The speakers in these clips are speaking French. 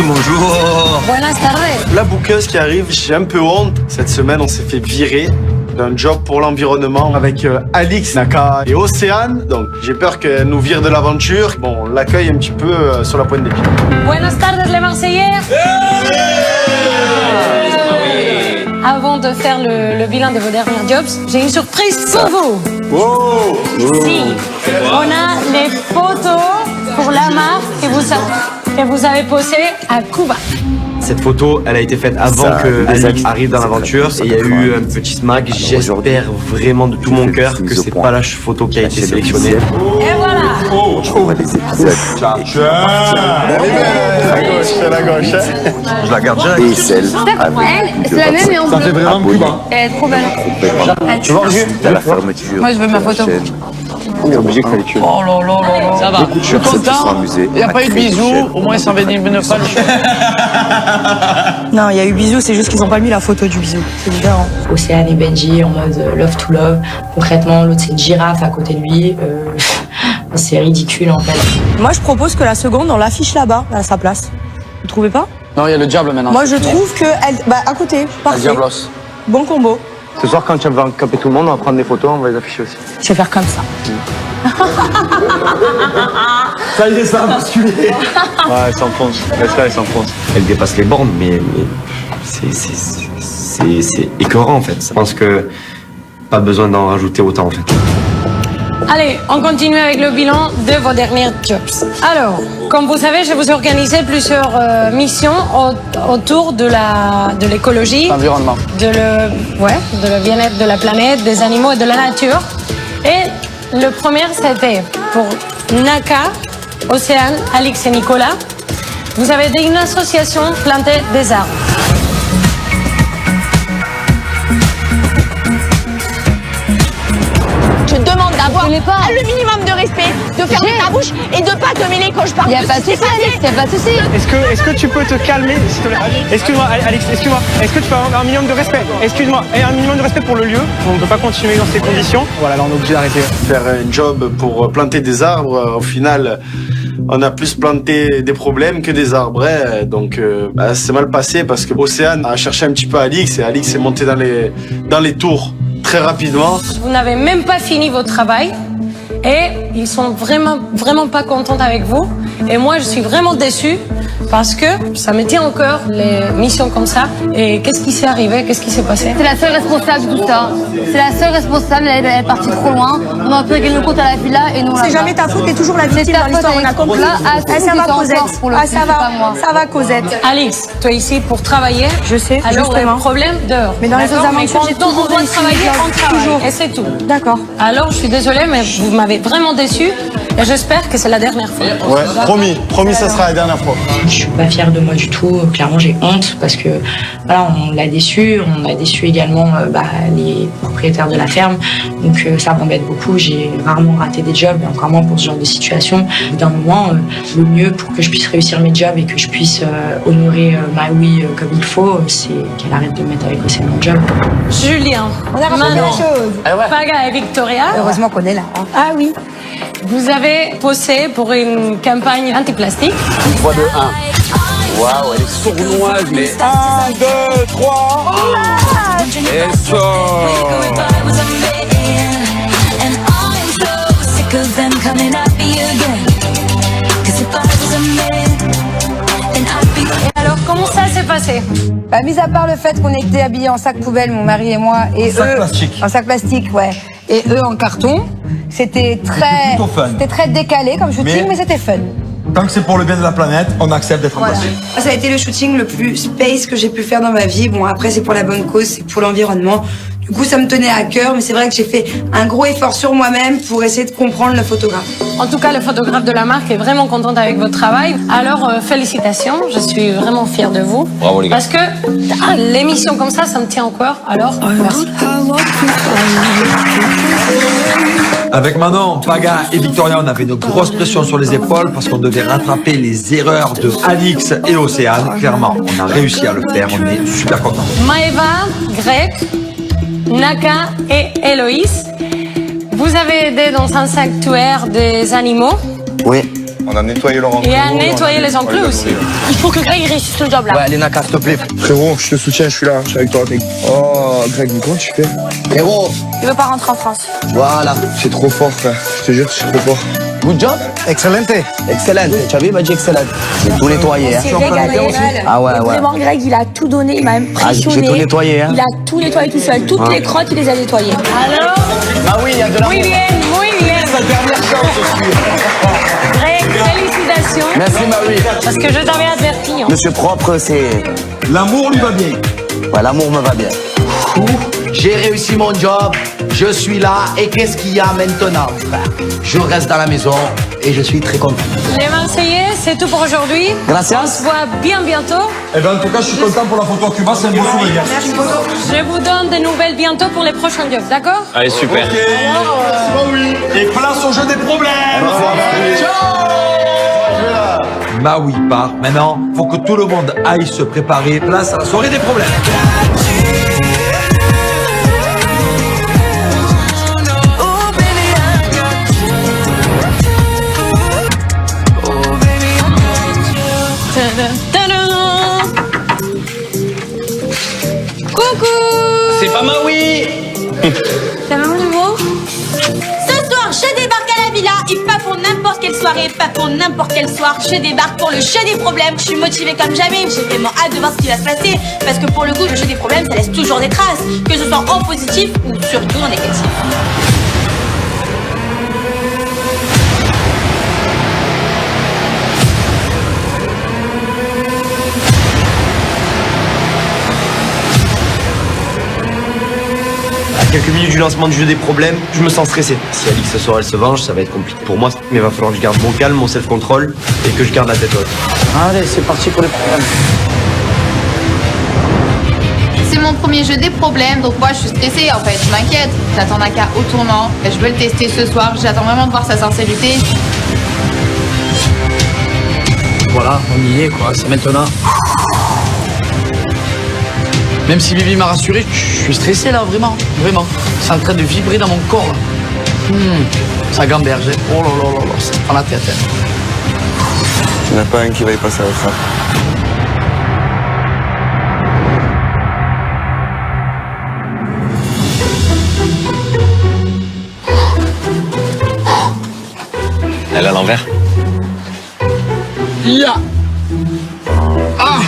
bonjour. Buenas tardes. La bouqueuse qui arrive, j'ai un peu honte. Cette semaine, on s'est fait virer d'un job pour l'environnement avec Alix, Naka et Océane. Donc j'ai peur qu'elle nous vire de l'aventure. Bon, on l'accueille un petit peu sur la pointe des pieds. Buenas tardes les Marseillais. Avant de faire le bilan de vos derniers jobs, j'ai une surprise pour vous. Wow. Si, on a les photos pour la marque que vous avez postées à Cuba. Cette photo, elle a été faite avant que Alix arrive dans l'aventure et il y a eu un petit smack. J'espère vraiment de tout mon cœur que c'est pas la photo qui a été sélectionnée. Et voilà. On va des épisodes. À la gauche. Je la garde direct. Et celle C'est la même et en bleu. Ça fait vraiment cubain. Elle est trop belle. Tu vois à la fermeture. Moi, je veux ma photo. T'es obligé qu'il fallait tuer. Oh là là là là. Ça va. Je suis content. Il n'y a pas eu de bisous. Au moins, ils s'en bénéficient pas. Non, il y a eu bisous, c'est juste qu'ils n'ont pas mis la photo du bisou. C'est différent. Océane et Benji en mode love to love. Concrètement, l'autre c'est une girafe à côté de lui. C'est ridicule en fait. Moi, je propose que la seconde, on l'affiche là-bas, à sa place. Vous trouvez pas? Non, il y a le diable maintenant. Moi, je trouve que à côté, Le parfait. diablos. Bon combo. Ce soir, quand tu vas camper tout le monde, on va prendre des photos, on va les afficher aussi. Je vais faire comme ça. Ça y est, ça a basculé. Ouais, elle s'enfonce. Laisse-la, elle s'enfonce. Elle dépasse les bornes, mais c'est écœurant en fait. Je pense que pas besoin d'en rajouter autant en fait. Allez, on continue avec le bilan de vos derniers jobs. Alors, comme vous savez, je vous ai organisé plusieurs missions autour de l'écologie, Environnement. de le bien-être de la planète, des animaux et de la nature. Et le premier, c'était pour Naka, Océane, Alix et Nicolas. Vous avez aidé une association planter des arbres. Je demande d'avoir le minimum de respect, de fermer ta bouche et de pas te mêler quand je parle. Il n'y a pas de souci, Alix, il n'y a pas de souci. Est-ce que tu peux te calmer, s'il te plaît? Excuse-moi, Alix, excuse-moi. Est-ce que tu peux avoir un minimum de respect? Excuse-moi, et un minimum de respect pour le lieu. On ne peut pas continuer dans ces conditions. Voilà, là, on est obligé d'arrêter. Faire un job pour planter des arbres, au final, on a plus planté des problèmes que des arbres. Hein. Donc, c'est mal passé parce que Océane a cherché un petit peu Alix et Alix est montée dans les tours très rapidement. Vous n'avez même pas fini votre travail et ils sont vraiment pas contents avec vous. Et moi, je suis vraiment déçue parce que ça me tient au cœur, les missions comme ça. Et qu'est-ce qui s'est arrivé? Qu'est-ce qui s'est passé? C'est la seule responsable de tout ça. C'est la seule responsable, elle est partie trop loin. On a pu régler le compte à la villa et nous on C'est jamais ta faute, t'es toujours la victime dans l'histoire, on a compris. Ça va, Cosette. Ça va, Cosette. Alix, tu es ici pour travailler. Je sais, alors justement. le problème dehors. Mais dans les autres aventures, j'ai quand on toujours doit réussi. travailler, on travaille. Toujours. Et c'est tout. D'accord. Alors, je suis désolée, mais vous m'avez vraiment déçue. Et j'espère que c'est la dernière fois. Ouais, promis, ça sera la dernière fois. Je suis pas fière de moi du tout. Clairement, j'ai honte parce que voilà, on l'a déçu. On a déçu également les propriétaires de la ferme. Donc ça m'embête beaucoup. J'ai rarement raté des jobs, et encore moins pour ce genre de situation. Au bout d'un moment, le mieux pour que je puisse réussir mes jobs et que je puisse honorer ma oui comme il faut, c'est qu'elle arrête de me mettre avec Océane mon job. Julien, On a ramené Manon, la chose. Paga et Victoria. Heureusement qu'on est là. Hein. Ah oui. Vous avez posé pour une campagne anti-plastique. 3, 2, 1. Waouh, elle est sournoise, mais 1, 2, 3. Et sort. Et alors, comment ça s'est passé? Bah, mis à part le fait qu'on était habillés en sac poubelle, mon mari et moi, et eux en sac plastique, ouais, et eux en carton, c'était très décalé comme shooting, mais c'était fun. Tant que c'est pour le bien de la planète, on accepte d'être Voilà. embauché. Ça a été le shooting le plus space que j'ai pu faire dans ma vie. Bon, après, c'est pour la bonne cause, c'est pour l'environnement. Du coup, ça me tenait à cœur, mais c'est vrai que j'ai fait un gros effort sur moi-même pour essayer de comprendre le photographe. En tout cas, le photographe de la marque est vraiment contente avec votre travail. Alors, félicitations, je suis vraiment fière de vous. Bravo les gars. Parce que l'émission comme ça me tient au cœur. Alors, merci. Avec Manon, Paga et Victoria, on avait une grosse pression sur les épaules parce qu'on devait rattraper les erreurs de Alix et Océane. Clairement, on a réussi à le faire, on est super contents. Maëva, Greg, Naka et Héloïse, vous avez aidé dans un sanctuaire des animaux. Oui, On a nettoyé leur enclos. Et à nettoyer les enclos aussi. Il faut que Greg réussisse le job là. Ouais, allez, Naka, s'il te plaît. Frérot, je te soutiens, je suis là, je suis avec toi, mec. Oh, Greg, mais comment tu fais? Frérot. Il veut pas rentrer en France. Voilà. C'est trop fort, frère. Je te jure, c'est trop fort. Good job. Excellente. Excellent. Tu as vu, il m'a dit excellent. J'ai tout nettoyé. C'est régalé. Ah ouais. Vraiment, Greg, il a tout donné, il m'a impressionné. J'ai tout nettoyé. Il a tout nettoyé tout seul. Toutes les crottes, il les a nettoyées. Alors, Ah oui, il y a de l'amour. muy bien. La dernière chance aussi. Greg, félicitations. Merci, Marie. Parce que je t'avais averti. Hein. Monsieur Propre, c'est... L'amour lui va bien. Ouais, l'amour me va bien. J'ai réussi mon job, je suis là, et qu'est-ce qu'il y a maintenant, frère? Je reste dans la maison et je suis très content. Les Marseillais, c'est tout pour aujourd'hui. Gracias. On se voit bien bientôt. Eh ben, en tout cas, je suis content pour la photo à Cuba, c'est un beau souvenir. Merci beaucoup. Je vous donne des nouvelles bientôt pour les prochains jobs, d'accord? Allez, super. Ok. Et place au jeu des problèmes. Ciao. Maui part. Maintenant, faut que tout le monde aille se préparer. Place à la soirée des problèmes. Coucou. C'est pas Maui. T'as vu mon nouveau? Ce soir, je débarque à la villa et pas pour n'importe quelle soirée, pas pour n'importe quel soir. Je débarque pour le jeu des problèmes. Je suis motivée comme jamais. J'ai vraiment hâte de voir ce qui va se passer. Parce que pour le coup, le jeu des problèmes, ça laisse toujours des traces. Que ce soit en positif ou surtout en négatif. À quelques minutes du lancement du jeu des problèmes, je me sens stressé. Si Alix ce soir elle se venge, ça va être compliqué pour moi. Mais il va falloir que je garde mon calme, mon self-control et que je garde la tête haute. Allez, c'est parti pour les problèmes. C'est mon premier jeu des problèmes, donc moi je suis stressée en fait, je m'inquiète. J'attends Naka au tournant, je veux le tester ce soir, j'attends vraiment de voir sa sincérité. Voilà, on y est quoi, c'est maintenant. Même si Bibi m'a rassuré, je suis stressé là, vraiment. C'est en train de vibrer dans mon corps. Ça gamberge. Oh là là là là, ça prend la tête. Il n'y en a pas un qui va y passer avec ça. Elle est à l'envers. Ya. Ah.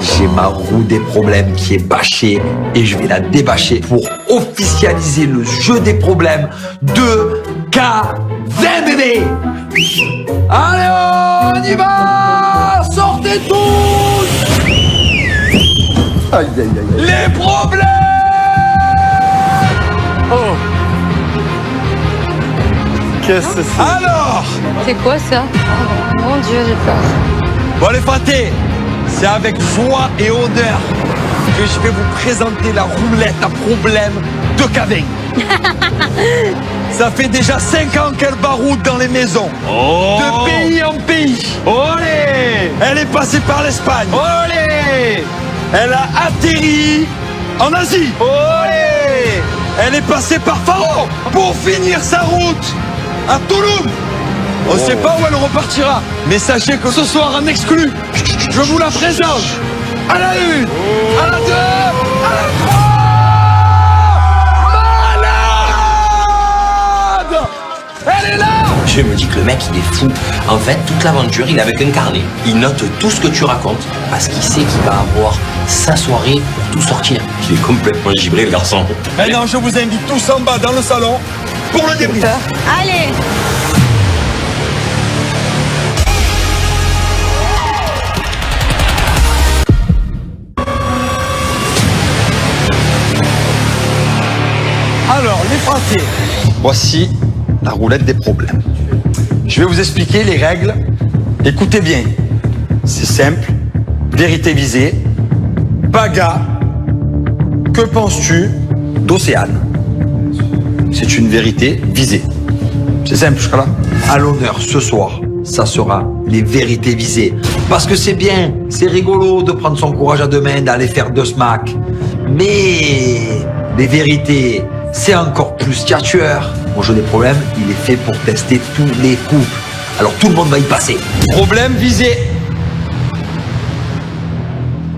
J'ai ma roue des problèmes qui est bâchée et je vais la débâcher pour officialiser le jeu des problèmes de K20 bébé. Allez, on y va. Sortez tous. Aïe, aïe, aïe. Les problèmes. Oh. Qu'est-ce que c'est? Alors. C'est quoi ça? Mon Dieu, j'ai peur. Bon les pâtés, c'est avec joie et honneur que je vais vous présenter la roulette à problème de K20. Ça fait déjà 5 ans qu'elle baroude dans les maisons, de pays en pays. Olé! Elle est passée par l'Espagne. Olé! Elle a atterri en Asie. Olé! Elle est passée par Faro pour finir sa route à Toulouse. On ne sait pas où elle repartira, mais sachez que ce soir en exclu, je vous la présente à la 1, à la 2, à la 3. Malade! Elle est là! Je me dis que le mec il est fou. En fait, toute l'aventure, il est avec un carnet. Il note tout ce que tu racontes parce qu'il sait qu'il va avoir sa soirée pour tout sortir. Il est complètement gibré le garçon. Maintenant, je vous invite tous en bas dans le salon pour le débrief. Allez. Alors, les fratés, voici la roulette des problèmes. Je vais vous expliquer les règles. Écoutez bien. C'est simple. Vérité visée. Paga, que penses-tu d'Océane? C'est une vérité visée. C'est simple jusqu'à là. À l'honneur ce soir, ça sera les vérités visées. Parce que c'est bien, c'est rigolo de prendre son courage à deux mains, d'aller faire 2 smacks. Mais les vérités, c'est encore plus tueur. Mon jeu des problèmes, il est fait pour tester tous les couples. Alors tout le monde va y passer. Problème visé.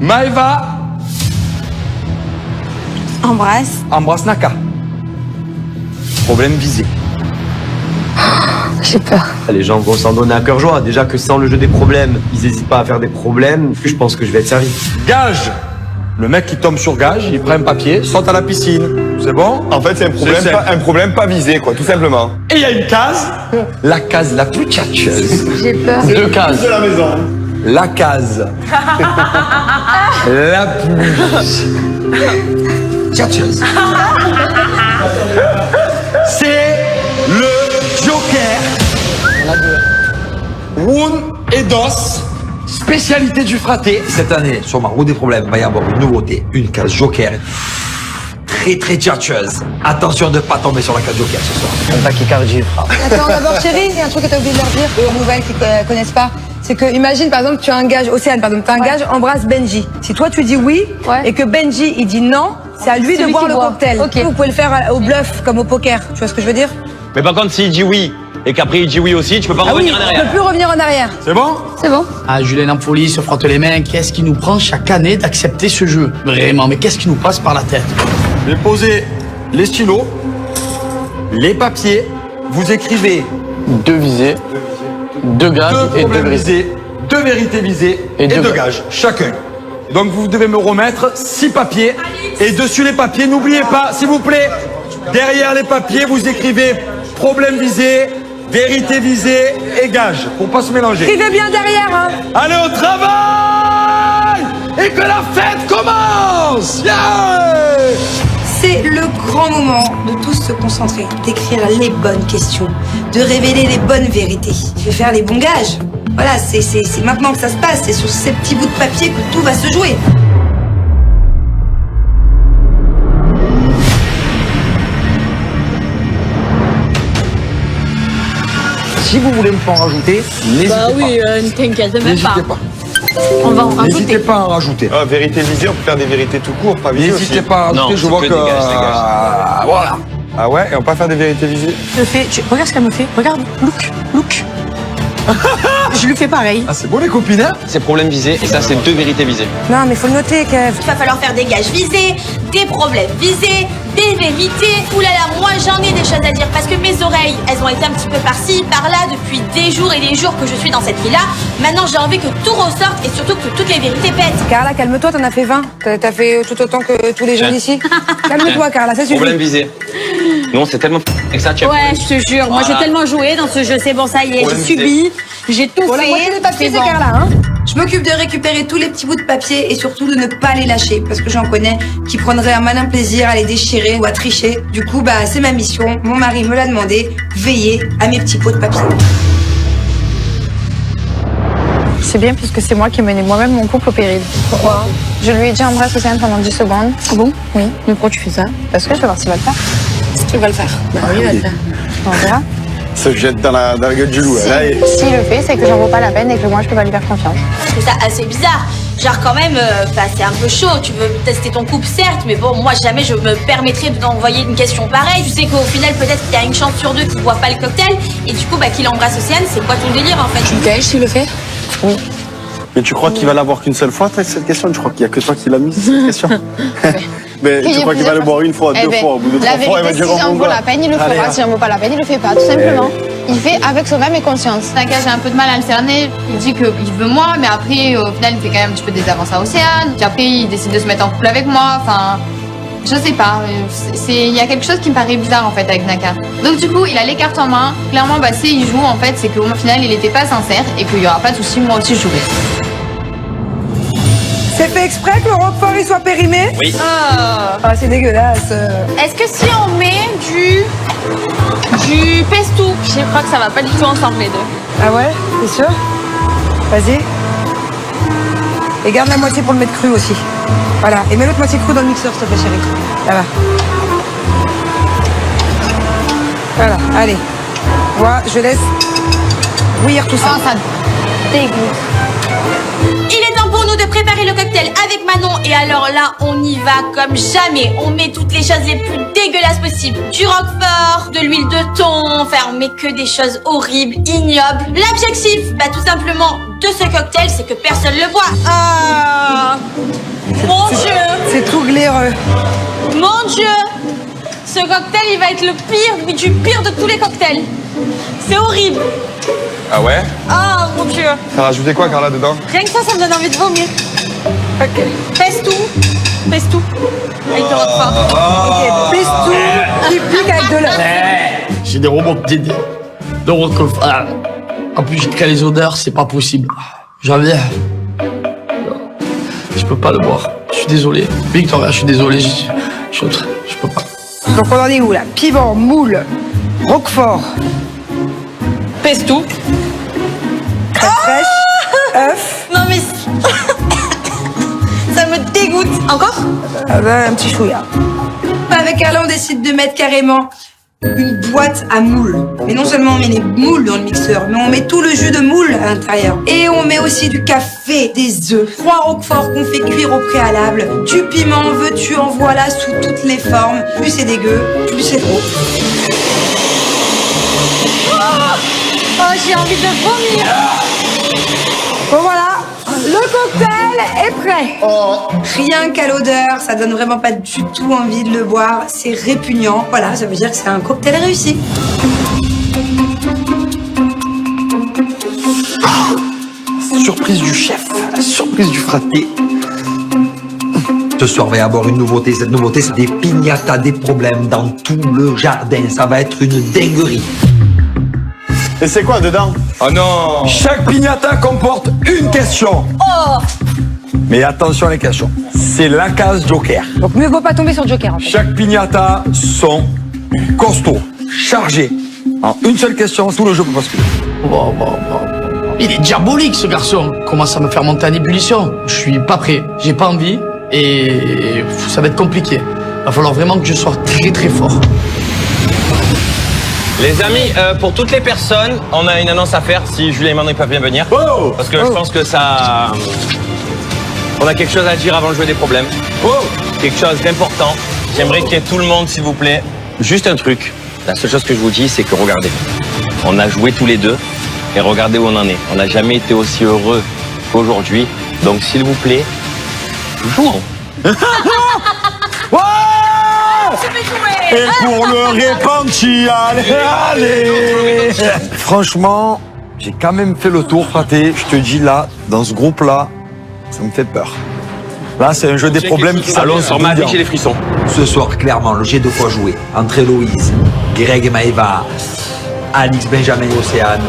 Maëva embrasse Naka. Problème visé. J'ai peur. Les gens vont s'en donner à cœur joie. Déjà que sans le jeu des problèmes, ils n'hésitent pas à faire des problèmes. Je pense que je vais être servi. Gage. Le mec qui tombe sur gage, il prend un papier, saute à la piscine. C'est bon? En fait, c'est un problème pas visé, quoi, tout simplement. Et il y a une case. La case la plus tchatcheuse. J'ai peur. 2 cases. De la maison. La case la plus tchatcheuse. C'est le Joker. Woun et Dos, spécialité du fraté. Cette année, sur ma roue des problèmes, il va y avoir une nouveauté, une case Joker. Très tchatcheuse. Attention de ne pas tomber sur la case Joker ce soir. Un tachycardie. Attends, d'abord chérie, il y a un truc que tu as oublié de leur dire aux nouvelles qui ne connaissent pas. C'est que, imagine par exemple, tu as un gage, Océane, pardon, tu as un gage, embrasse Benji. Si toi tu dis oui, et que Benji il dit non, c'est à lui de boire le cocktail. Okay. Vous pouvez le faire au bluff, comme au poker. Tu vois ce que je veux dire? Mais par contre, s'il dit oui, et qu'après il dit oui aussi, tu peux pas revenir en arrière. Tu peux plus revenir en arrière. C'est bon? C'est bon. Ah, Julien Ampouli se frotte les mains. Qu'est-ce qui nous prend chaque année d'accepter ce jeu? Vraiment, mais qu'est-ce qui nous passe par la tête? Je vais poser les stylos, les papiers, vous écrivez 2 visées, 2 gages et 2 visées, 2 vérités visées et 2 gages, chacun. Donc vous devez me remettre 6 papiers et dessus les papiers, n'oubliez pas, s'il vous plaît, derrière les papiers, vous écrivez problème visé, vérité visée et gage, pour pas se mélanger. Écrivez bien derrière, hein. Allez au travail et que la fête commence. Yeah! C'est le grand moment de tous se concentrer, d'écrire les bonnes questions, de révéler les bonnes vérités, de faire les bons gages. Voilà, c'est maintenant que ça se passe, c'est sur ces petits bouts de papier que tout va se jouer. Si vous voulez me faire en rajouter, n'hésitez pas. Bah oui, ne t'inquiète même N'hésitez pas. On va en rajouter. N'hésitez pas à en rajouter. Ah, vérité visée, on peut faire des vérités tout court, pas visées. N'hésitez pas à en rajouter, je vois que... voilà. Ah ouais, et on peut pas faire des vérités visées? Je fais, regarde ce qu'elle me fait, regarde, look. Je lui fais pareil. Ah, c'est beau les copines, hein? C'est problème visé, et ça c'est 2 vérités visées. Non, mais faut le noter, Kev. Il va falloir faire des gages visés, des problèmes visés, des vérités. Ouh là là, moi j'en ai des choses à dire parce que mes oreilles, elles ont été un petit peu par-ci, par-là depuis des jours et des jours que je suis dans cette villa. Maintenant j'ai envie que tout ressorte et surtout que toutes les vérités pètent. Carla, calme-toi, t'en as fait 20. T'as fait tout autant que tous les jeunes ici. Calme-toi, Carla, ça suffit. Problème visé. Non, c'est tellement avec ça, tu as Ouais, je te jure, moi j'ai tellement joué dans ce jeu, c'est bon, ça y est, j'ai subi, j'ai tout Bon, la moitié fait. des papiers, c'est Carla, hein. Je m'occupe de récupérer tous les petits bouts de papier et surtout de ne pas les lâcher parce que j'en connais qui prendraient un malin plaisir à les déchirer ou à tricher. Du coup, bah, c'est ma mission. Mon mari me l'a demandé. Veiller à mes petits pots de papier. C'est bien puisque c'est moi qui ai mené moi-même mon couple au péril. Pourquoi? Je lui ai dit embrasse Océane pendant 10 secondes. Ah bon? Oui. Mais pourquoi tu fais ça? Parce que je vais voir s'il va le faire. Tu vas le faire. Bah oui, il va le faire. On verra. Se jette dans la gueule du loup. S'il le fait, c'est que j'en vaut pas la peine et que moi je peux pas lui faire confiance. Je trouve ça assez bizarre. Genre quand même, c'est un peu chaud. Tu veux tester ton couple, certes, mais bon, moi jamais je me permettrais d'envoyer une question pareille. Tu sais qu'au final, peut-être qu'il y a une chance sur 2 qu'il boit pas le cocktail et du coup, bah, qu'il embrasse Océane. C'est quoi ton délire en fait? Tu gages s'il le fait? Oui. Mais tu crois qu'il va l'avoir qu'une seule fois, cette question? Tu crois qu'il y a que toi qui l'as mise, cette question? Mais tu crois qu'il va le boire une fois, 2 fois, au bout de 3 fois, il va dire si j'en vaut la peine, il le fera. Si j'en vaut pas la peine, il le fait pas, tout simplement. Il fait avec soi-même et conscience. Naka, j'ai un peu de mal à le cerner. Il dit qu'il veut moi, mais après, au final, il fait quand même un petit peu des avances à Océane. Puis après, il décide de se mettre en couple avec moi. Enfin, je sais pas. Il y a quelque chose qui me paraît bizarre en fait avec Naka. Donc du coup, il a les cartes en main. Clairement, bah, si il joue, en fait, c'est qu'au final, il était pas sincère et qu'il y aura pas de souci. Moi aussi, je jouerai. C'est fait exprès que le roquefort il soit périmé? Oui. Ah, c'est dégueulasse. Est-ce que si on met du pesto, je crois que ça va pas du tout ensemble les deux. Ah ouais? T'es sûr? Vas-y. Et garde la moitié pour le mettre cru aussi. Voilà. Et mets l'autre moitié cru dans le mixeur, s'il te plaît, chérie. Là-bas. Voilà, allez. Moi, je laisse bouillir tout ça. Oh, ça dégoûte. Il est temps pour nous de préparer le cocktail avec Manon et alors là, on y va comme jamais. On met toutes les choses les plus dégueulasses possibles. Du roquefort, de l'huile de thon, enfin on met que des choses horribles, ignobles. L'objectif, bah tout simplement, de ce cocktail, c'est que personne le boit. Ah, mon Dieu. C'est tout glaireux. Mon Dieu. Ce cocktail, il va être le pire du pire de tous les cocktails. C'est horrible. Ah ouais? Ah, mon Dieu. T'as rajouté quoi, Carla, dedans? Rien que ça me donne envie de vomir. Ok. Pèse tout. Avec de roquefort. Ok, pèse tout, qui pique avec de l'œuf. J'ai des remontées de roquefort. En plus, j'ai créé les odeurs, c'est pas possible. J'avais. Je peux pas le boire. Je suis désolé. Victoria, je suis désolé. Je peux pas. Donc on en est où là? Piment, moule, roquefort. Pèse tout. Crème fraîche, œuf. Non mais... ça me dégoûte. Encore? Ah ben, un petit chouïa. Avec Carla, on décide de mettre carrément une boîte à moules. Mais non seulement on met les moules dans le mixeur, mais on met tout le jus de moule à l'intérieur. Et on met aussi du café, des œufs, 3 roqueforts qu'on fait cuire au préalable, du piment, veux-tu, en voilà, sous toutes les formes. Plus c'est dégueu, plus c'est trop. Oh, j'ai envie de vomir. Bon voilà, le cocktail est prêt. Oh, rien qu'à l'odeur, ça donne vraiment pas du tout envie de le boire. C'est répugnant. Voilà, ça veut dire que c'est un cocktail réussi. Surprise du chef, surprise du fraté. Ce soir, il va y avoir une nouveauté. Cette nouveauté, c'est des piñatas, des problèmes dans tout le jardin. Ça va être une dinguerie. Et c'est quoi dedans? Oh non! Chaque piñata comporte une question. Oh! Mais attention les questions. C'est la case Joker. Donc mieux vaut pas tomber sur Joker en fait. Chaque piñata sont costauds, chargés. En une seule question, tout le jeu peut basculer. Il est diabolique ce garçon. Commence à me faire monter en ébullition. Je suis pas prêt. J'ai pas envie. Et ça va être compliqué. Va falloir vraiment que je sois très très fort. Les amis, pour toutes les personnes, on a une annonce à faire si Julien et Manon peuvent bien venir. Oh, parce que je pense que ça... On a quelque chose à dire avant de jouer des problèmes. Quelque chose d'important. J'aimerais qu'il y ait tout le monde, s'il vous plaît. Juste un truc. La seule chose que je vous dis, c'est que regardez. On a joué tous les deux et regardez où on en est. On n'a jamais été aussi heureux qu'aujourd'hui. Donc, s'il vous plaît, jouons. Et pour le répenti, allez. Franchement, j'ai quand même fait le tour, fraté. Je te dis là, dans ce groupe-là, ça me fait peur. Là, c'est un jeu des problèmes qui s'allonge sur ma vie, j'ai les frissons. Ce soir, clairement, le jet de fois joué entre Héloïse, Greg et Maëva, Alix, Benjamin et Océane,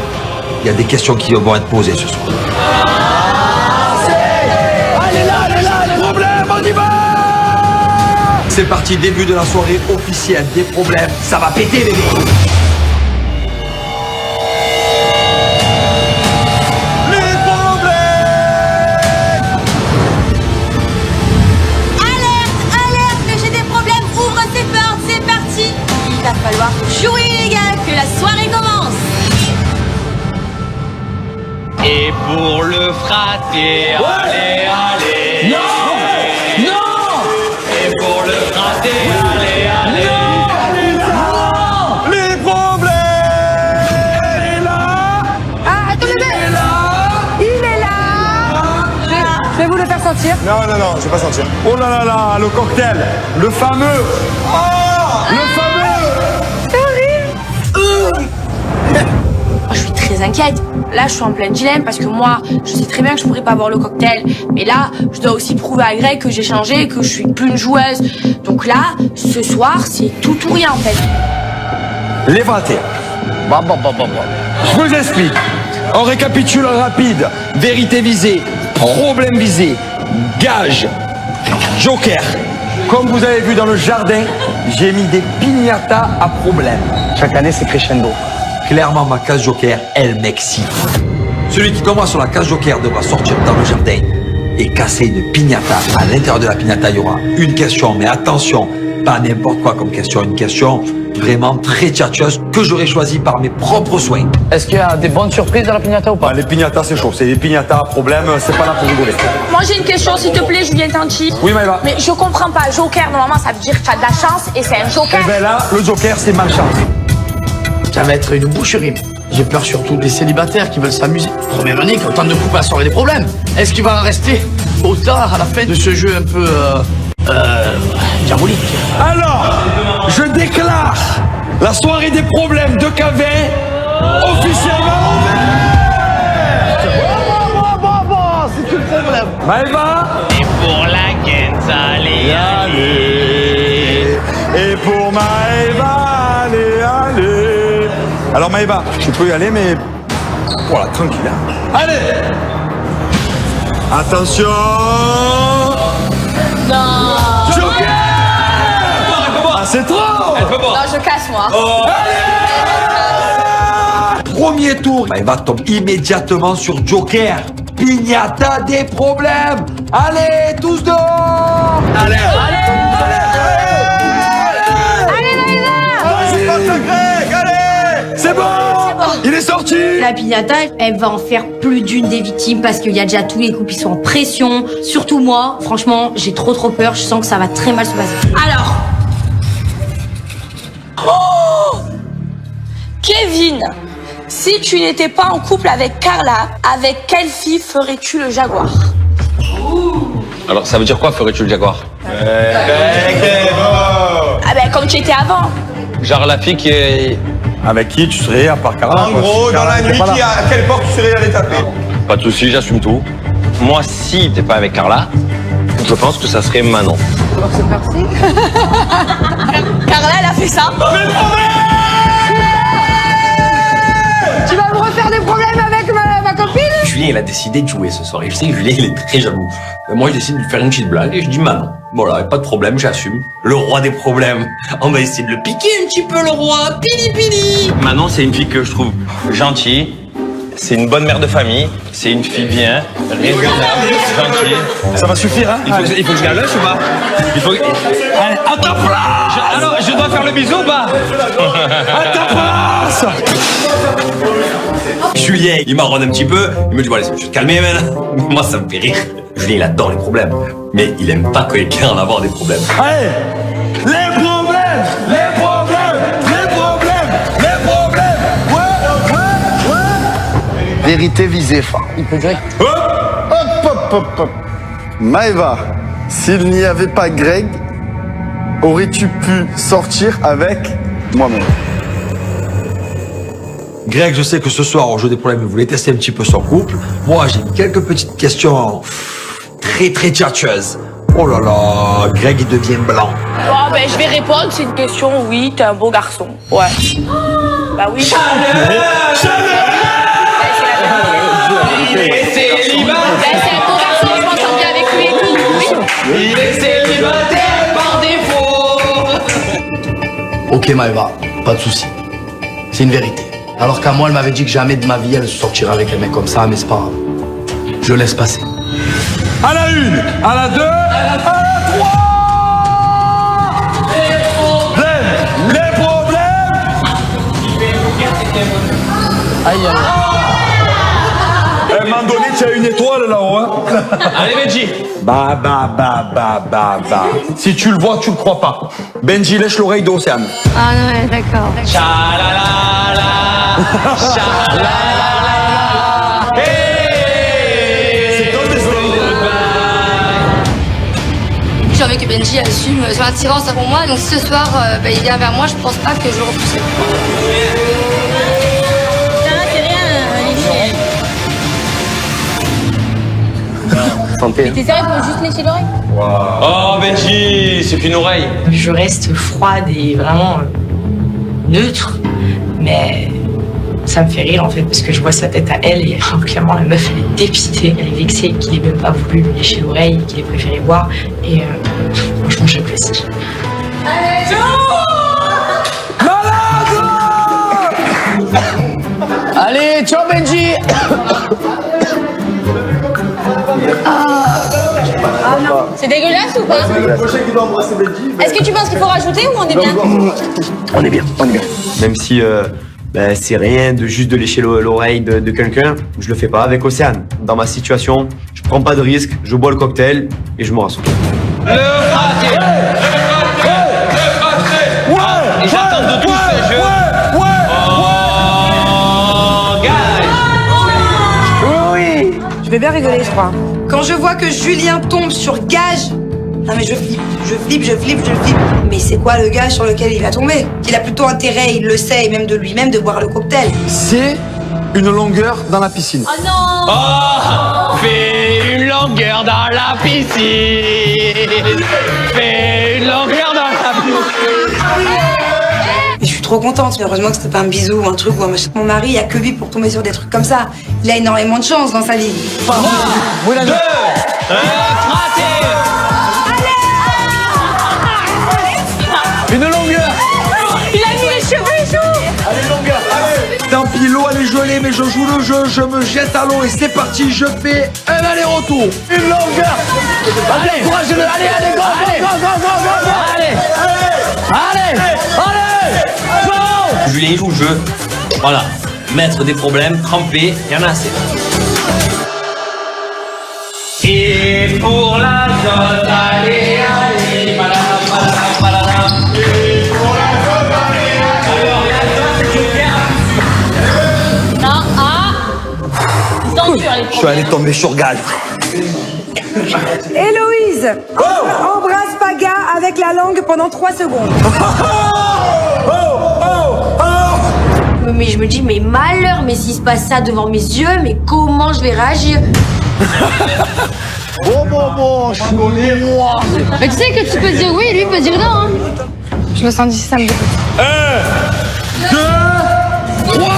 il y a des questions qui vont être posées ce soir. Allez là, les problèmes, on y va. C'est parti, début de la soirée officielle des problèmes. Ça va péter, bébé. Les problèmes. Alerte, le jeu des problèmes ouvre ses portes, c'est parti. Il va falloir jouer les gars, que la soirée commence. Et pour le fraté, allez. Non. Et pour le fraté, allez. Non. Les problèmes. Il est là. Ah, attendez, il est là. Je vais vous le faire sentir. Non, je vais pas sentir. Oh là, le cocktail, le fameux. Le fameux. C'est horrible. Je suis très inquiète. Là, je suis en plein dilemme parce que moi, je sais très bien que je pourrais pas boire le cocktail. Mais là, je dois aussi prouver à Greg que j'ai changé, que je suis plus une joueuse. Donc là, ce soir, c'est tout ou rien en fait. Les fratés. Je vous explique. On récapitule rapide. Vérité visée, problème visé, gage, joker. Comme vous avez vu dans le jardin, j'ai mis des piñatas à problème. Chaque année, c'est crescendo. Clairement, ma case joker, elle m'excite. Celui qui tombera sur la case joker devra sortir dans le jardin et casser une piñata. À l'intérieur de la piñata, il y aura une question, mais attention, pas n'importe quoi comme question, une question vraiment très tchatcheuse que j'aurais choisie par mes propres soins. Est-ce qu'il y a des bonnes surprises dans la piñata ou pas? Les piñatas, c'est chaud. C'est des piñatas, problème, c'est pas là pour rigoler. Moi j'ai une question s'il te plaît, Julien Tanti. Oui, Maëva. Mais je comprends pas, Joker, normalement ça veut dire que tu as de la chance et c'est un Joker. Et ben là, le Joker, c'est malchance. Ça va être une boucherie. J'ai peur surtout des célibataires qui veulent s'amuser. Première année, autant de couples à sauver des problèmes. Est-ce qu'il va en rester autant à la fin de ce jeu un peu diabolique? Alors, je déclare la soirée des problèmes de Cavin officiellement ouverte. C'est tout le problème. Maëva. Et pour la Gens, allez, allez. Et pour Maëva, allez, allez. Alors Maëva, tu peux y aller, mais voilà, tranquille. Hein. Allez. Attention. Non. Joker. Ah, c'est trop. Non, je casse moi. Oh. Premier tour. Maëva tombe immédiatement sur Joker. Piñata des problèmes. Allez, tous dehors. Allez. C'est bon. Il est sorti. La piñata, elle va en faire plus d'une des victimes parce qu'il y a déjà tous les couples qui sont en pression. Surtout moi, franchement, j'ai trop peur. Je sens que ça va très mal se passer. Alors. Oh Kevin, si tu n'étais pas en couple avec Carla, avec quelle fille ferais-tu le jaguar? Alors ça veut dire quoi, ferais-tu le jaguar? Ah ben comme tu étais avant. Genre la fille qui est... Avec qui tu serais à part Carla? En gros, dans la nuit, à quelle porte tu serais allé taper? Pas de soucis, j'assume tout. Moi, si t'es pas avec Carla, je pense que ça serait Manon. C'est parti. Carla, elle a fait ça. Tu vas me refaire des problèmes avec ma copine? Julien, il a décidé de jouer ce soir. Et je sais que Julien, il est très jaloux. Moi, je décide de lui faire une petite blague et je dis Manon. Voilà, pas de problème, j'assume. Le roi des problèmes. On va essayer de le piquer un petit peu, le roi. Pili pili. Manon, c'est une fille que je trouve gentille. C'est une bonne mère de famille. C'est une fille bien, raisonnable, gentille. Ça va suffire, hein? Il faut que je la lâche ou pas? Il faut que... Allez, à ta place. Alors, je dois faire le bisou ou pas? À ta place. Julien, il m'arronne un petit peu. Il me dit, bon, allez, je vais te calmer, maintenant. Moi, ça me fait rire. Julien, il adore les problèmes. Mais il aime pas quand quelqu'un en avoir des problèmes. Allez, les problèmes. Ouais. Vérité visée, fin. Il peut durer. Hop. Maëva, s'il n'y avait pas Greg, aurais-tu pu sortir avec moi-même? Greg, je sais que ce soir, au jeu des problèmes, vous voulez tester un petit peu son couple. Moi, j'ai quelques petites questions très tchatcheuses. Oh là là, Greg, il devient blanc. Oh, ben, je vais répondre, c'est une question, oui, t'es un beau garçon. Ouais. Bah oui. Il est célibataire. Ben, c'est un beau garçon, je m'entends bien avec lui et tout. Oui. Il est célibataire par défaut. Ok Maëva, pas de souci. C'est une vérité. Alors qu'à moi, elle m'avait dit que jamais de ma vie, elle sortirait avec un mec comme ça, mais c'est pas grave. Je laisse passer. À la 1, à la 2, à la 3. Les problèmes. Aïe, aïe. À un moment donné, tu as une étoile là-haut. Hein. Allez, Benji. Bah. Si tu le vois, tu le crois pas. Benji lèche l'oreille d'Océane. Ah ouais, d'accord. Cha-la-la-la. Cha-la-la-la. Hey. C'est toi, J'ai envie que Benji assume son attirance pour moi, donc ce soir, il vient vers moi, je pense pas que je le repousse. Santé. T'es sérieux, faut juste lécher l'oreille? Oh, Benji, c'est qu'une oreille. Je reste froide et vraiment neutre, mais ça me fait rire en fait parce que je vois sa tête à elle et clairement la meuf elle est dépitée, elle est vexée qu'il ait même pas voulu lui lécher l'oreille, qu'il ait préféré boire et franchement j'apprécie. Allez, ciao Benji. C'est dégueulasse ou pas? Est-ce que tu penses qu'il faut rajouter ou on est bien? On est bien, on est bien. Même si c'est rien de juste de lécher l'oreille de quelqu'un, je le fais pas avec Océane. Dans ma situation, je prends pas de risque, je bois le cocktail et je me rassure. Et j'attends de tous ces jeux. Oui. Je vais bien rigoler, je crois. Quand je vois que Julien tombe sur gage, non mais je flippe. Mais c'est quoi le gage sur lequel il va tomber? Il a plutôt intérêt, il le sait, et même de lui-même, de boire le cocktail. C'est une longueur dans la piscine. Oh non! Oh, fais une longueur dans la piscine. Fais une longueur dans la piscine. Et je suis trop contente, mais heureusement que c'était pas un bisou ou un truc ou un machin. Mon mari, il a que lui pour tomber sur des trucs comme ça. Il a énormément de chance dans sa vie. Une longueur. Il a mis les cheveux chauds. Allez, longueur, allez. Tant pis, l'eau elle est gelée, mais je joue le jeu, je me jette à l'eau et c'est parti, je fais un aller-retour. Une longueur. Allez, courage-le, allez, go, allez, go. Julien joue le jeu. Voilà. Mettre des problèmes, cramper, il y en a assez. Et pour la zone, allez, allez, Non, Je suis allé tomber sur gage. Héloïse, embrasse Paga avec la langue pendant 3 secondes. Mais je me dis, mais malheur, mais s'il se passe ça devant mes yeux, mais comment je vais réagir? Bon, je connais moi. Mais tu sais que tu peux dire oui, lui peut dire non. Hein. Je le sens d'ici, ça me dégoûte. 1, 2, 3,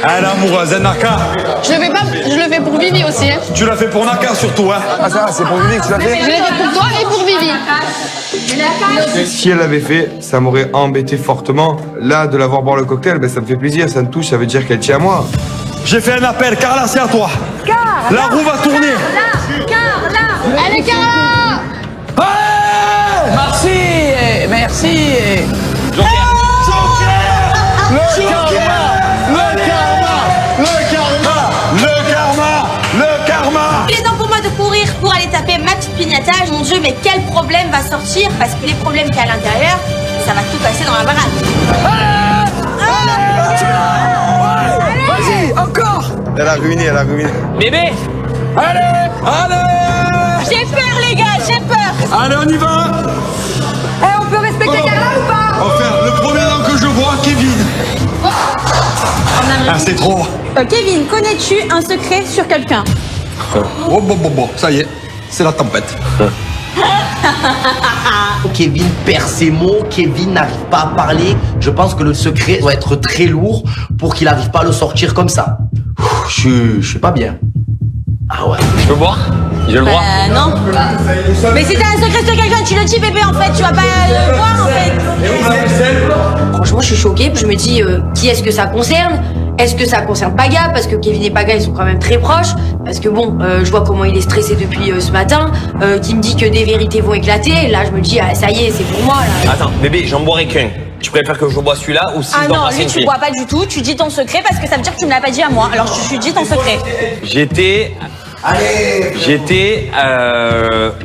Elle est amoureuse, elle Naka. Je le fais pour Vivi aussi. Hein. Tu l'as fait pour Naka surtout, hein. Ah ça, c'est pour Vivi que tu l'as fait? Je l'ai fait pour toi et pour Vivi. Si elle l'avait fait, ça m'aurait embêté fortement. Là, de l'avoir boire le cocktail, ça me fait plaisir, ça me touche, ça veut dire qu'elle tient à moi. J'ai fait un appel, Carla, c'est à toi. La roue va tourner. Carla. Allez, Carla. Merci. Le karma. Il est temps pour moi de courir pour aller taper ma petite pignata. Mon Dieu, mais quel problème va sortir? Parce que les problèmes qu'il y a à l'intérieur, ça va tout casser dans la baraque. Vas-y, encore. Elle a ruiné. Bébé. Allez. J'ai peur, les gars, j'ai peur. Allez, on y va. On peut respecter Carla ou pas? Enfin, le premier nom que je vois, Kevin. Ah, c'est trop. Kevin, connais-tu un secret sur quelqu'un? Bon, ça y est, c'est la tempête. Kevin perd ses mots, Kevin n'arrive pas à parler. Je pense que le secret doit être très lourd pour qu'il n'arrive pas à le sortir comme ça. Je suis pas bien. Ah ouais. Je peux boire? J'ai le droit? Non. Mais si t'as un secret sur quelqu'un, tu le dis, bébé, en fait. Tu vas pas le voir, en fait. Franchement, je suis choquée. Je me dis, qui est-ce que ça concerne? Est-ce que ça concerne Paga? Parce que Kevin et Paga, ils sont quand même très proches. Parce que bon, je vois comment il est stressé depuis ce matin. Qui me dit que des vérités vont éclater. Là, je me dis, ah, ça y est, c'est pour moi, là. Attends, bébé, j'en boirai qu'un. Tu préfères que je bois celui-là ou si Ah je dois non, passer lui, une tu fille? bois pas du tout. Tu dis ton secret parce que ça veut dire que tu me l'as pas dit à moi. Alors, je dis ton secret. J'étais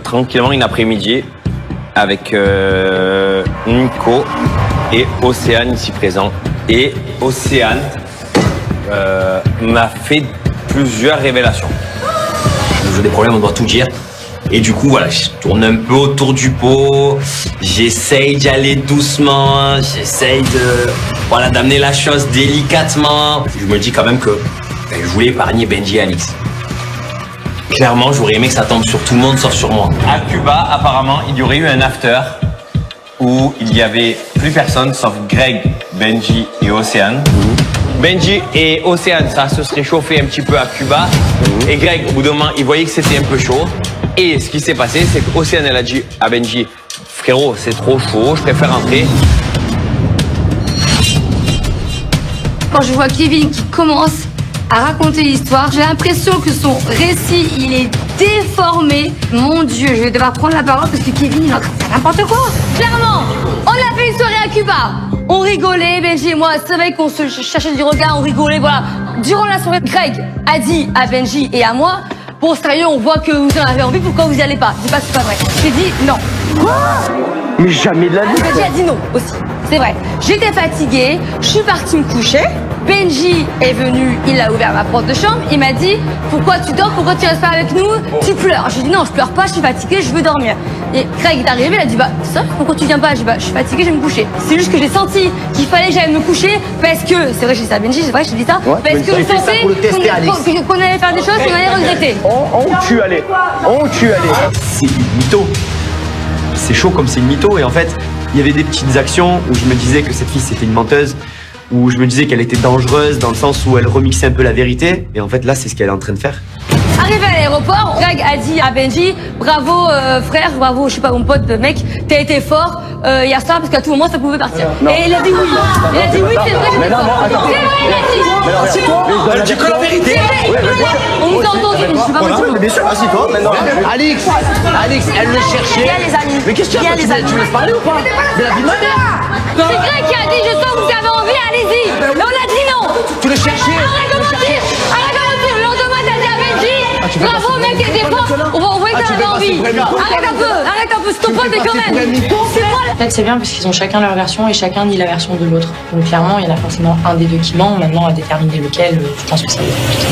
tranquillement une après-midi avec Nico et Océane ici présent. Et Océane m'a fait plusieurs révélations. J'ai des problèmes, on doit tout dire. Et du coup, voilà, je tourne un peu autour du pot. J'essaye d'y aller doucement. J'essaye d'amener la chose délicatement. Je me dis quand même que je voulais épargner Benji et Alix. Clairement, j'aurais aimé que ça tombe sur tout le monde sauf sur moi. À Cuba, apparemment, il y aurait eu un after où il y avait plus personne sauf Greg, Benji et Océane. Benji et Océane, ça se serait chauffé un petit peu à Cuba. Et Greg, au bout d'un moment, il voyait que c'était un peu chaud. Et ce qui s'est passé, c'est qu'Océane, elle a dit à Benji, frérot, c'est trop chaud, je préfère rentrer. quand je vois Kevin qui commence à raconter l'histoire, j'ai l'impression que son récit, il est déformé. Mon Dieu, je vais devoir prendre la parole parce que Kevin, il est en train de faire n'importe quoi. Clairement, on a fait une soirée à Cuba. On rigolait, Benji et moi, c'est vrai qu'on se cherchait du regard, on rigolait, voilà. Durant la soirée, Greg a dit à Benji et à moi, bon, sérieux, on voit que vous en avez envie, pourquoi vous y allez pas? Je dis pas que c'est pas vrai. J'ai dit non. Quoi? Mais jamais de la vie. Benji a dit non aussi. C'est vrai. J'étais fatiguée, je suis partie me coucher. Benji est venu, il a ouvert ma porte de chambre, il m'a dit pourquoi tu dors, pourquoi tu restes pas avec nous, tu pleures. J'ai dit non, je pleure pas, je suis fatiguée, je veux dormir. Et Craig est arrivé, il a dit bah ça, pourquoi tu viens pas? J'ai dit bah je suis fatiguée, je vais me coucher. C'est juste que j'ai senti qu'il fallait que j'aille me coucher parce que, c'est vrai que j'ai dit ça à Benji, c'est vrai que je te dis ça, parce que je sentais qu'on allait faire des choses qu'on allait regretter. Tu allais. C'est une mytho. C'est chaud comme c'est une mytho et en fait, il y avait des petites actions où je me disais que cette fille c'était une menteuse, où je me disais qu'elle était dangereuse dans le sens où elle remixait un peu la vérité et en fait là c'est ce qu'elle est en train de faire. Arrivé à l'aéroport, Greg a dit à Benji bravo frère, bravo je sais pas mon pote mec, t'as été fort hier soir parce qu'à tout moment ça pouvait partir. Non. Et il a dit oui. Il a dit oui, c'est vrai, j'étais fort. C'est vrai, il a dit. Mais non, c'est toi. Elle dit que la vérité. On nous a entendu, je sais pas moi. Bien sûr, assis-toi maintenant. Alix, elle le cherchait. Viens les amis. Mais qu'est-ce qu'il y a? Tu me laisses parler ou pas? De la vie de ma mère. C'est Greg qui a dit je sens que vous avez envie, allez-y. Mais on a dit non. Tu le cherchais? Arrête de mentir. Arrête de mentir. Le lendemain t'as dit à Benji bravo mec, t'étais fort. On voit que t'avais envie. Arrête un peu, c'est ton pote mais quand même. C'est moi. En fait, c'est bien parce qu'ils ont chacun leur version et chacun dit la version de l'autre. Donc clairement, il y en a forcément un des deux qui ment. Maintenant, à déterminer lequel, je pense que ça va être compliqué.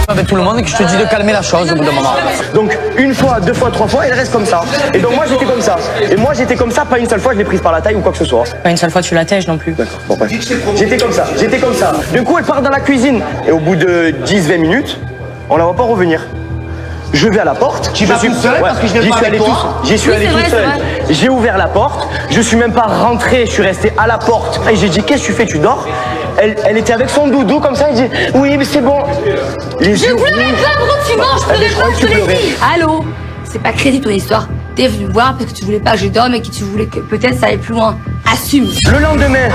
Avec tout le monde et que je te dis de calmer la chose au bout d'un moment. Donc une fois, deux fois, trois fois, elle reste comme ça. Et donc moi j'étais comme ça. Et moi j'étais comme ça, pas une seule fois je l'ai prise par la taille ou quoi que ce soit. Pas une seule fois tu la tèches non plus. D'accord, bon bref. J'étais comme ça. Du coup elle part dans la cuisine. Et au bout de 10-20 minutes, on la voit pas revenir. Je vais à la porte. Tu vas tout seul parce que je n'ai pas avec toi. J'y suis allé tout seul. J'ai ouvert la porte. Je suis même pas rentré. Je suis resté à la porte. Et j'ai dit qu'est-ce que tu fais? Tu dors? Elle était avec son doudou comme ça. Elle dit oui mais c'est bon. Je pleurais pas, pourquoi tu manges? Je pleurais pas, je te l'ai dit. Allô? C'est pas crédible ton histoire. T'es venu me voir parce que tu voulais pas que je dorme et que tu voulais que peut-être ça aille plus loin. Assume. Le lendemain,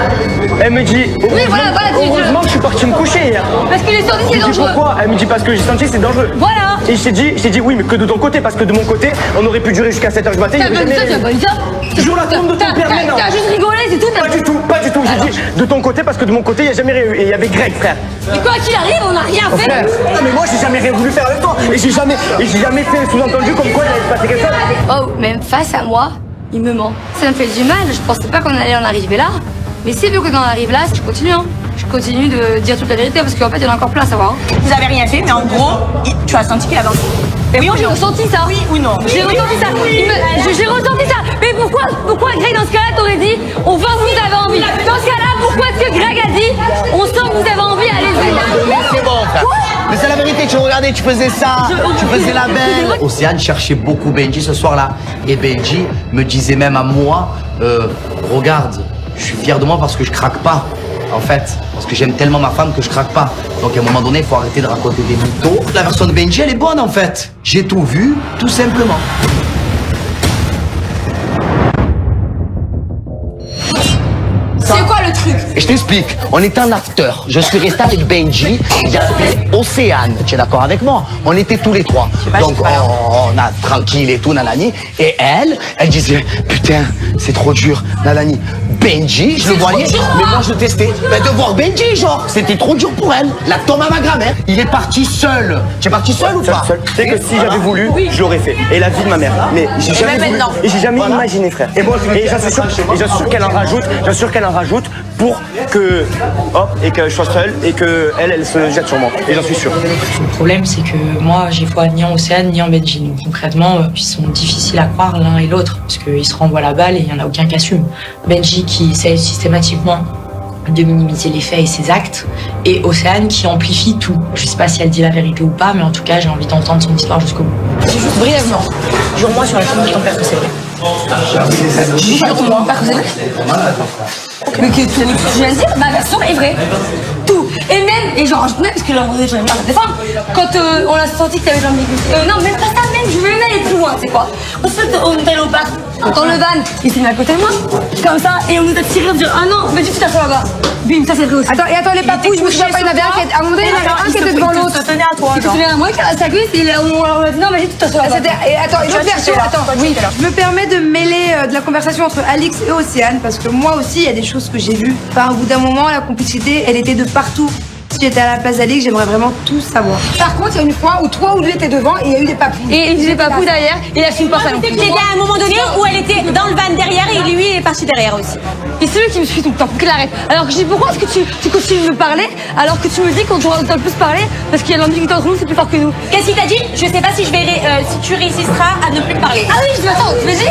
elle me dit oui, voilà, heureusement que je suis parti me coucher hier. Parce que j'ai senti c'est dangereux. Pourquoi? Elle me dit parce que j'ai senti c'est dangereux. Voilà. Et je t'ai dit oui mais que de ton côté parce que de mon côté on aurait pu durer jusqu'à 7h du matin. T'as pas dit ça, tu as pas dit ça? Toujours la tombe de ton père maintenant. T'as juste rigolé, c'est tout. Pas du tout. J'ai dit de ton côté parce que de mon côté il n'y a jamais rien eu. Et il y avait Greg frère. Et quoi qu'il arrive, on n'a rien fait. Frère. Non mais moi j'ai jamais rien voulu faire avec toi. Et j'ai jamais fait le sous-entendu comme quoi il allait se passer quelque chose. Oh, même face à moi, il me ment. Ça me fait du mal, je pensais pas qu'on allait en arriver là. Mais c'est vu qu'on en arrive là, je continue. Hein. Je continue de dire toute la vérité parce qu'en fait il y en a encore plein à savoir. Hein. Vous avez rien fait, mais en gros, tu as senti qu'il avait envie. Oui, j'ai ressenti ça. Oui ou non? J'ai ressenti ça. J'ai ressenti ça. Mais pourquoi Greg dans ce cas-là t'aurais dit on voit que vous avez envie? Dans ce cas-là, pourquoi est-ce que Greg a dit on sent que vous avez envie, allez-y? Mais c'est bon frère. Mais c'est la vérité, tu regardais, tu faisais ça, tu faisais la belle. Océane cherchait beaucoup Benji ce soir-là. Et Benji me disait même à moi, regarde, je suis fier de moi parce que je craque pas. En fait, parce que j'aime tellement ma femme que je craque pas. Donc à un moment donné, il faut arrêter de raconter des mythos. La version de Benji, elle est bonne en fait. J'ai tout vu, tout simplement. C'est quoi le truc? Je t'explique, on était un acteur. Je suis resté avec Benji, il y avait Océane, tu es d'accord avec moi? On était tous les trois. Donc on a tranquille et tout, nanani. Et elle disait, putain, c'est trop dur, nanani. Benji, je le voyais, mais moi je testais. Mais de voir Benji, genre, c'était trop dur pour elle. La tombe à ma grand-mère. Il est parti seul. Tu es parti seul ou pas? Seul. Tu sais que si j'avais voulu, je l'aurais fait. Et la vie de ma mère. Mais j'ai jamais voulu. Et j'ai jamais imaginé, frère. Et j'en suis sûr qu'elle en rajoute. J'en suis sûr qu'elle en rajoute pour que, hop, et que je sois seul et que elle se jette sur moi. Et j'en suis sûr. Le problème, c'est que moi, j'ai foi ni en Océane ni en Benji. Donc concrètement, ils sont difficiles à croire l'un et l'autre parce qu'ils se renvoient la balle et il n'y en a aucun qui assume. Benji qui essaye systématiquement de minimiser les faits et ses actes, et Océane qui amplifie tout. Je sais pas si elle dit la vérité ou pas, mais en tout cas, j'ai envie d'entendre son histoire jusqu'au bout. C'est juste brièvement. Jure-moi sur la tombe de ton père que c'est vrai. Jure sur ton père que c'est vrai. Mais que tu viens de dire, ma version est vraie. tout. Et même, et genre, même parce que là, j'en ai marre de défendre, quand on a senti que t'avais l'ambiguïté. Non, même pas ça, même, je veux même aller plus loin, c'est quoi? Ensuite, on est allé au parc, dans le van, il s'est mis à côté de moi, comme ça, et on nous a tiré, on dit, ah non, mais tu t'assois là-bas. Bim, ça c'est vrai aussi. Attends, les papous, je me souviens pas, il y en avait un qui était, à un moment donné, il y en avait un qui était devant l'autre. Il se tenait à toi, il se tenait à moi, à sa cuisse, et on a dit, non, mais tu t'assois là-bas. Et attends, une autre version, attends, oui. Je me permets de mêler de la conversation entre Alix et Océane, parce que moi aussi, il y a des choses que j'ai vues. Enfin, au bout d'un moment, la complicité, elle était de partout. Si j'étais à la place d'Alix, j'aimerais vraiment tout savoir. Par contre, il y a une fois où toi ou lui étaient devant et il y a eu des papous. Et des papous derrière, et il a fait une porte à l'entrée. C'était à un moment donné où elle était dans le van derrière et lui il est parti derrière aussi. Et c'est lui qui me suit tout le temps, pour qu'il arrête. Alors que je dis pourquoi est-ce que tu continues de me parler alors que tu me dis qu'on doit le plus parler parce qu'il y a l'ambiguïté entre nous, c'est plus fort que nous. Qu'est-ce qu'il t'a dit? Je sais pas si je vais si tu réussiras à ne plus parler. Ah oui, je m'attends, tu m'as dit?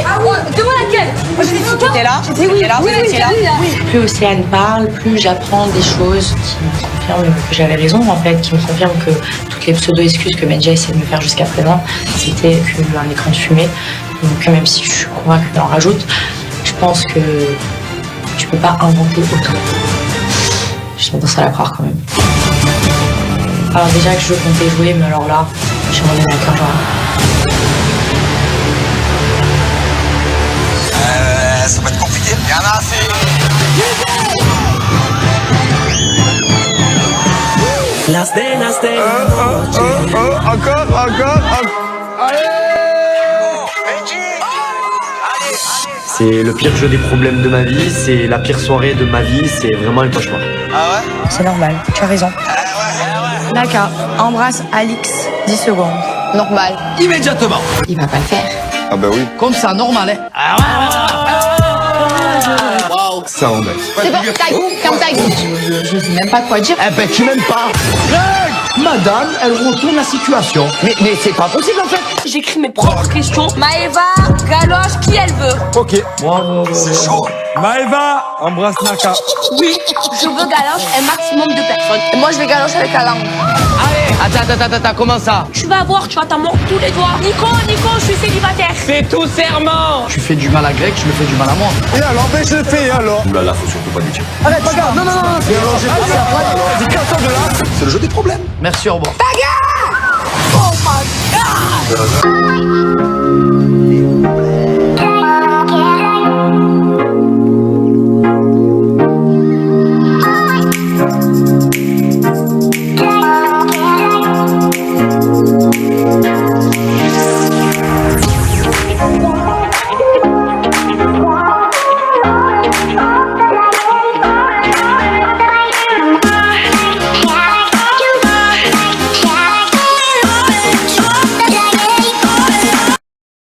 Dis-moi laquelle? Moi j'ai dit tout. T'étais là? J'étais oui, oui. Plus Océane parle, plus j'apprends des choses qui me confirment que j'avais raison en fait, qui me confirment que toutes les pseudo-excuses que Benji a essayé de me faire jusqu'à présent, c'était qu'un écran de fumée. Donc même si je suis convaincue qu'elle en rajoute, je pense que tu peux pas inventer autant. J'ai tendance à la croire quand même. Alors déjà que je comptais jouer, mais alors là, j'ai demandé à cœur genre. Ça va être compliqué. Il y en a assez. Encore. C'est le pire jeu des problèmes de ma vie, c'est la pire soirée de ma vie, c'est vraiment un cauchemar. Ah ouais? C'est normal, tu as raison. Naka, embrasse Alix 10 secondes. Normal. Immédiatement. Il va pas le faire. Ah bah oui. Comme ça, normal, hein. Wow. Ça embête. C'est bon, ferme ta gueule. Je sais même pas quoi dire. Eh ben, tu m'aimes pas. Madame, elle retourne la situation. Mais c'est pas possible en fait. J'écris mes propres questions. Maëva galoche qui elle veut. Ok. Bravo. C'est chaud. Maëva, embrasse Naka. Oui, je veux galoche un maximum de personnes. Et moi je vais galoche avec la langue. Allez, attends, comment ça? Tu vas voir, tu vas t'en mordre tous les doigts. Nico, je suis célibataire. C'est tout serment. Tu fais du mal à Greg, tu me fais du mal à moi. Et alors, ben je le fais, alors. Oulala, faut surtout pas lui dire. Arrête, regarde, non. C'est le jeu des problèmes. Merci, au revoir. Oh my god.